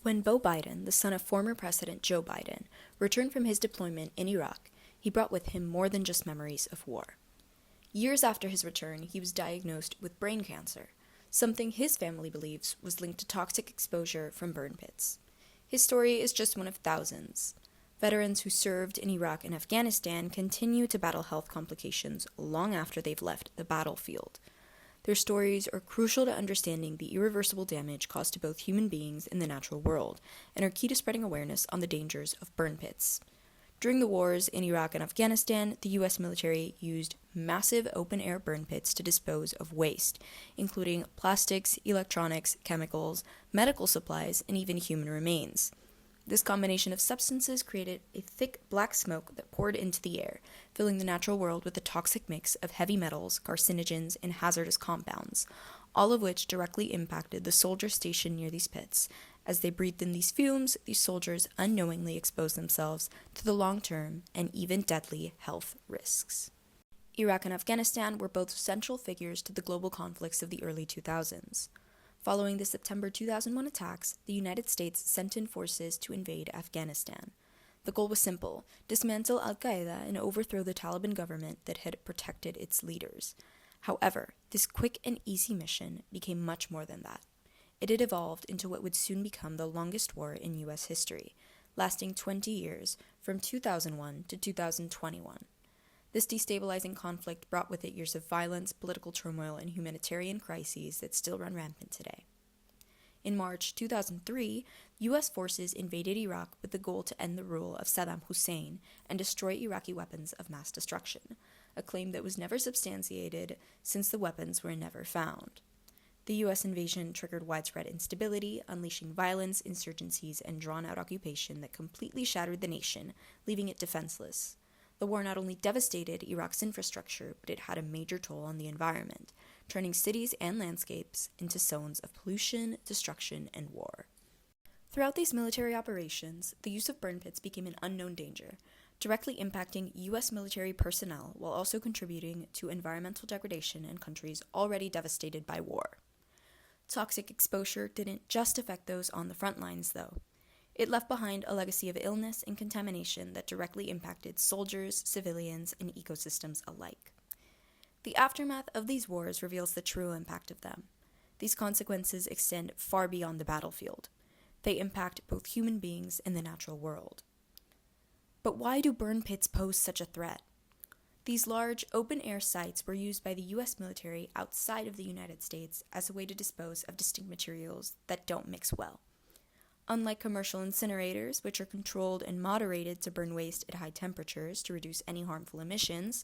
When Beau Biden, the son of former President Joe Biden, returned from his deployment in Iraq, he brought with him more than just memories of war. Years after his return, he was diagnosed with brain cancer, something his family believes was linked to toxic exposure from burn pits. His story is just one of thousands. Veterans who served in Iraq and Afghanistan continue to battle health complications long after they've left the battlefield. Their stories are crucial to understanding the irreversible damage caused to both human beings and the natural world, and are key to spreading awareness on the dangers of burn pits. During the wars in Iraq and Afghanistan, the U.S. military used massive open-air burn pits to dispose of waste, including plastics, electronics, chemicals, medical supplies, and even human remains. This combination of substances created a thick black smoke that poured into the air, filling the natural world with a toxic mix of heavy metals, carcinogens, and hazardous compounds, all of which directly impacted the soldiers stationed near these pits. As they breathed in these fumes, these soldiers unknowingly exposed themselves to the long-term and even deadly health risks. Iraq and Afghanistan were both central figures to the global conflicts of the early 2000s. Following the September 2001 attacks, the United States sent in forces to invade Afghanistan. The goal was simple: dismantle al-Qaeda and overthrow the Taliban government that had protected its leaders. However, this quick and easy mission became much more than that. It had evolved into what would soon become the longest war in U.S. history, lasting 20 years, from 2001 to 2021. This destabilizing conflict brought with it years of violence, political turmoil, and humanitarian crises that still run rampant today. In March 2003, U.S. forces invaded Iraq with the goal to end the rule of Saddam Hussein and destroy Iraqi weapons of mass destruction, a claim that was never substantiated since the weapons were never found. The U.S. invasion triggered widespread instability, unleashing violence, insurgencies, and drawn-out occupation that completely shattered the nation, leaving it defenseless. The war not only devastated Iraq's infrastructure, but it had a major toll on the environment, turning cities and landscapes into zones of pollution, destruction, and war. Throughout these military operations, the use of burn pits became an unknown danger, directly impacting U.S. military personnel while also contributing to environmental degradation in countries already devastated by war. Toxic exposure didn't just affect those on the front lines, though. It left behind a legacy of illness and contamination that directly impacted soldiers, civilians, and ecosystems alike. The aftermath of these wars reveals the true impact of them. These consequences extend far beyond the battlefield. They impact both human beings and the natural world. But why do burn pits pose such a threat? These large, open-air sites were used by the U.S. military outside of the United States as a way to dispose of distinct materials that don't mix well. Unlike commercial incinerators, which are controlled and moderated to burn waste at high temperatures to reduce any harmful emissions,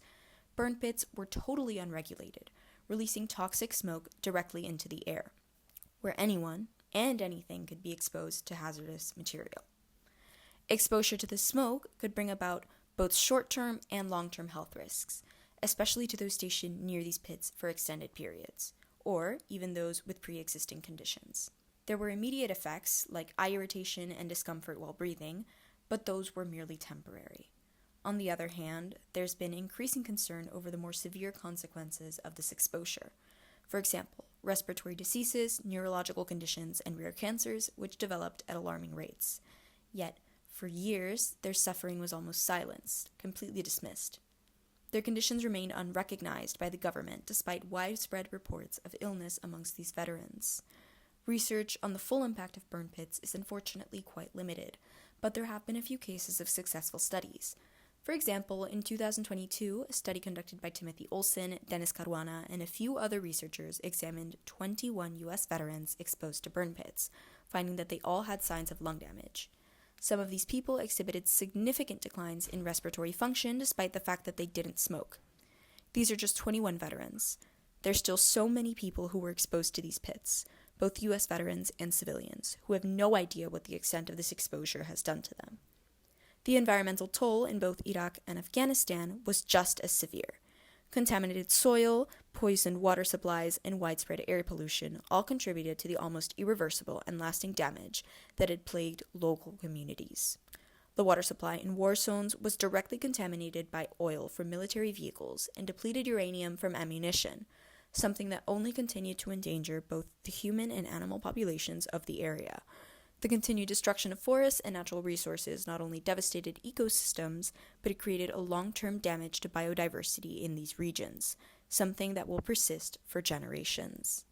burn pits were totally unregulated, releasing toxic smoke directly into the air, where anyone and anything could be exposed to hazardous material. Exposure to the smoke could bring about both short-term and long-term health risks, especially to those stationed near these pits for extended periods, or even those with pre-existing conditions. There were immediate effects, like eye irritation and discomfort while breathing, but those were merely temporary. On the other hand, there's been increasing concern over the more severe consequences of this exposure. For example, respiratory diseases, neurological conditions, and rare cancers, which developed at alarming rates. Yet, for years, their suffering was almost silenced, completely dismissed. Their conditions remained unrecognized by the government despite widespread reports of illness amongst these veterans. Research on the full impact of burn pits is unfortunately quite limited, but there have been a few cases of successful studies. For example, in 2022, a study conducted by Timothy Olson, Dennis Caruana, and a few other researchers examined 21 U.S. veterans exposed to burn pits, finding that they all had signs of lung damage. Some of these people exhibited significant declines in respiratory function despite the fact that they didn't smoke. These are just 21 veterans. There's still so many people who were exposed to these pits, both U.S. veterans and civilians, who have no idea what the extent of this exposure has done to them. The environmental toll in both Iraq and Afghanistan was just as severe. Contaminated soil, poisoned water supplies, and widespread air pollution all contributed to the almost irreversible and lasting damage that had plagued local communities. The water supply in war zones was directly contaminated by oil from military vehicles and depleted uranium from ammunition, something that only continued to endanger both the human and animal populations of the area. The continued destruction of forests and natural resources not only devastated ecosystems, but it created a long-term damage to biodiversity in these regions, something that will persist for generations.